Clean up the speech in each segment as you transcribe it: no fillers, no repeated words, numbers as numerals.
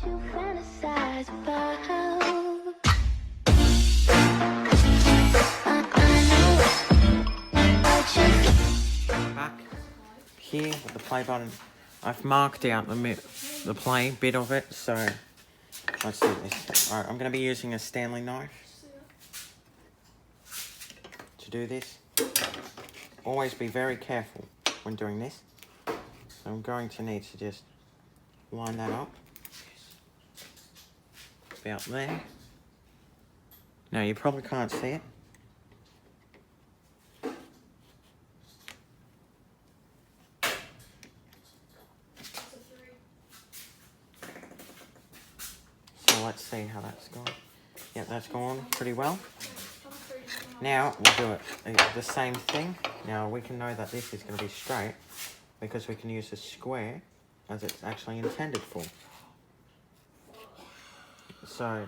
you fantasize about. Back here with the play button. I've marked out the play bit of it, so let's do this. Alright, I'm going to be using a Stanley knife to do this. Always be very careful when doing this. So I'm going to need to just line that up. About there. Now you probably can't see it. So let's see how that's gone. Yeah, that's gone pretty well. Now we'll do it the same thing. Now we can know that this is going to be straight because we can use a square as it's actually intended for. So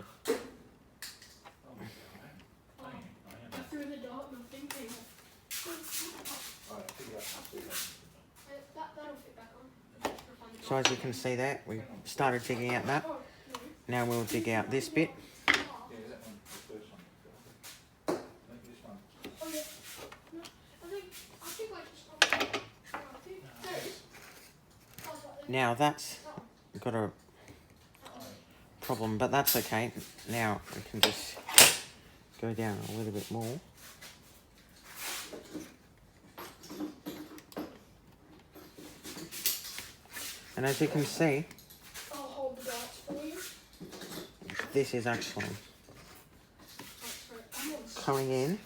as you can see there, we started digging out that. Now we'll dig out this bit. Now that's got a problem, but that's okay. Now we can just go down a little bit more. And as you can see, this is actually coming in.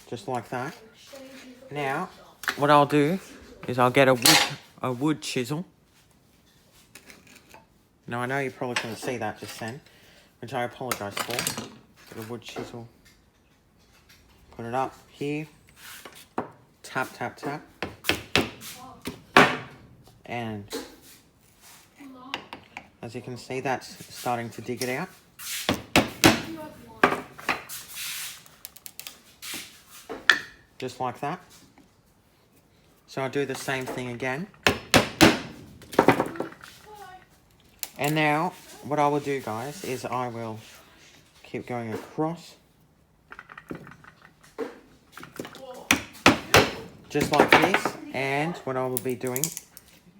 Just like that. Now, what I'll do is I'll get a wood chisel. Now I know you probably couldn't see that just then, which I apologise for. Get a wood chisel. Put it up here. Tap, tap, tap. And as you can see, that's starting to dig it out. Just like that. So I'll do the same thing again. And now, what I will do, guys, is I will keep going across. Just like this. And what I will be doing,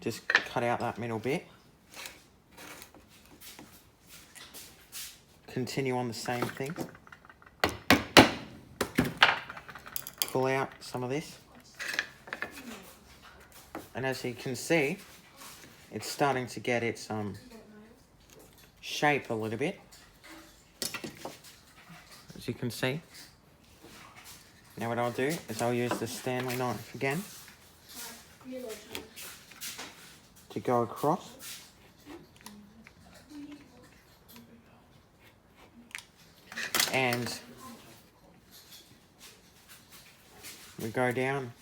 just cut out that middle bit. Continue on the same thing. Pull out some of this. And as you can see, it's starting to get its shape a little bit. As you can see. Now what I'll do is I'll use the Stanley knife again to go across. And we go down.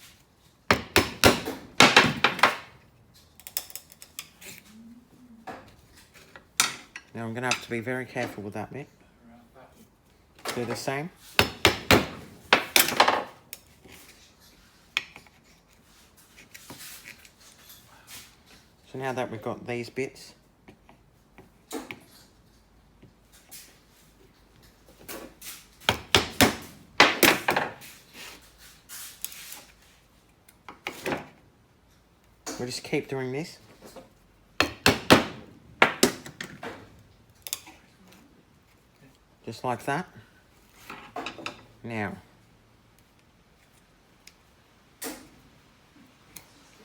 Now I'm going to have to be very careful with that bit. Do the same. So now that we've got these bits, we'll just keep doing this. Just like that. Now,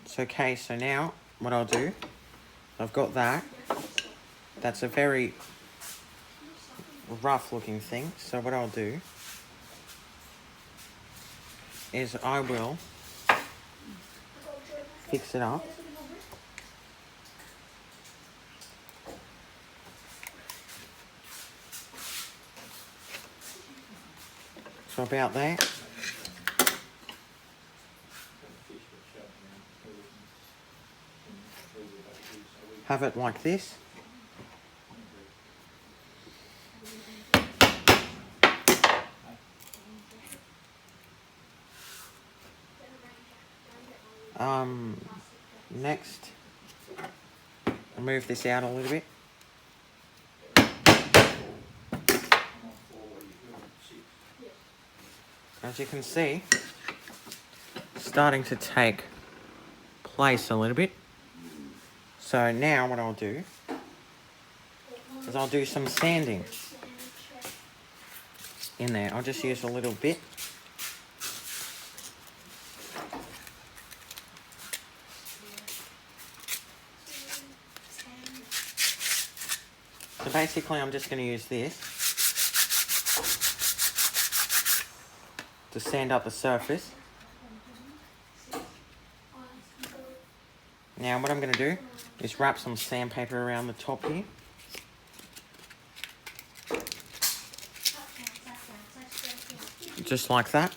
it's okay, so now what I'll do, I've got that. That's a very rough looking thing. So what I'll do is I will fix it up. So about there. Have it like this. Next, I'll move this out a little bit. As you can see, it's starting to take place a little bit. So now what I'll do is I'll do some sanding in there. I'll just use a little bit. So basically I'm just going to use this to sand up the surface. Now what I'm going to do is wrap some sandpaper around the top here. Just like that.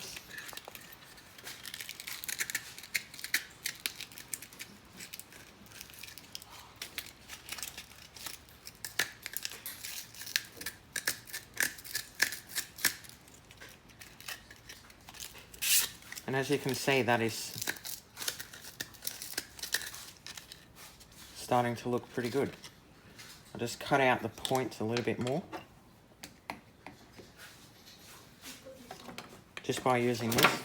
And as you can see, that is starting to look pretty good. I'll just cut out the points a little bit more. Just by using this.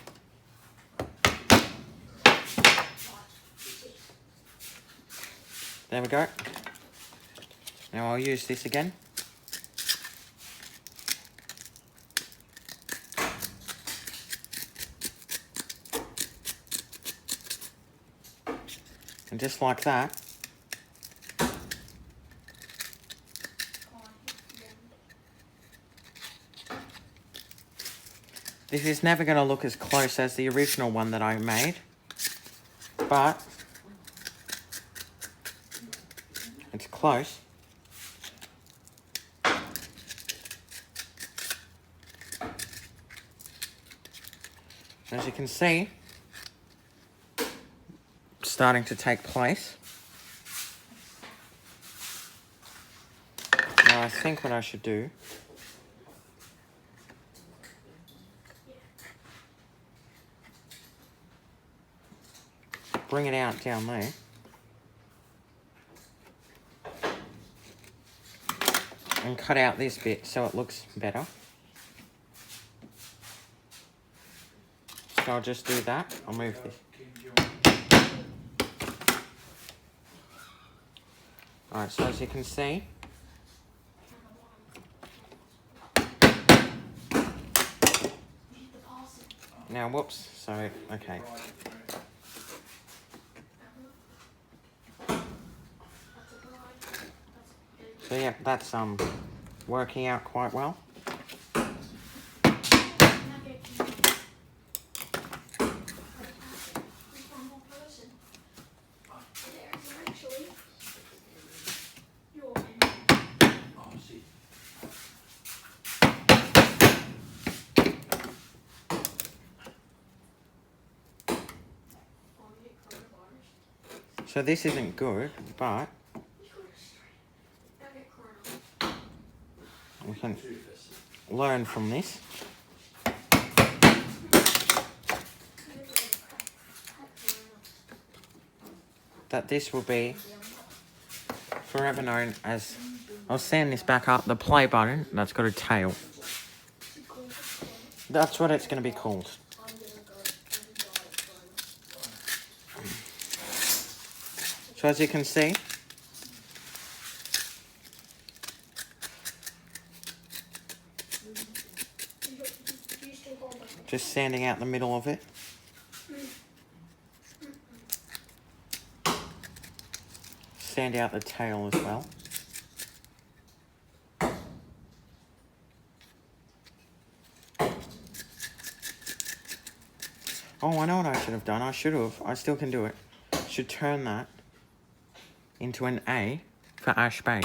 There we go. Now I'll use this again. And just like that, this is never going to look as close as the original one that I made, but it's close. As you can see, it's starting to take place. Now I think what I should do bring it out down there. And cut out this bit so it looks better. So I'll just do that. I'll move this. Alright, so as you can see, now whoops, so okay. So yeah, that's working out quite well. So this isn't good, but we can learn from this. That this will be forever known as, I'll sand this back up, the play button that's got a tail. That's what it's going to be called. So as you can see, just sanding out the middle of it. Sand out the tail as well. Oh, I know what I should have done. I still can do it. Should turn that into an A for Ash Bay.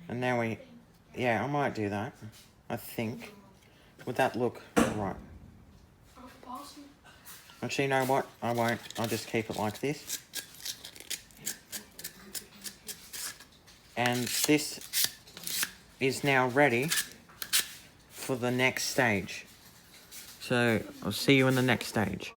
And now yeah, I might do that. I think. Would that look right? Actually, you know what? I won't. I'll just keep it like this. And this is now ready for the next stage. So I'll see you in the next stage.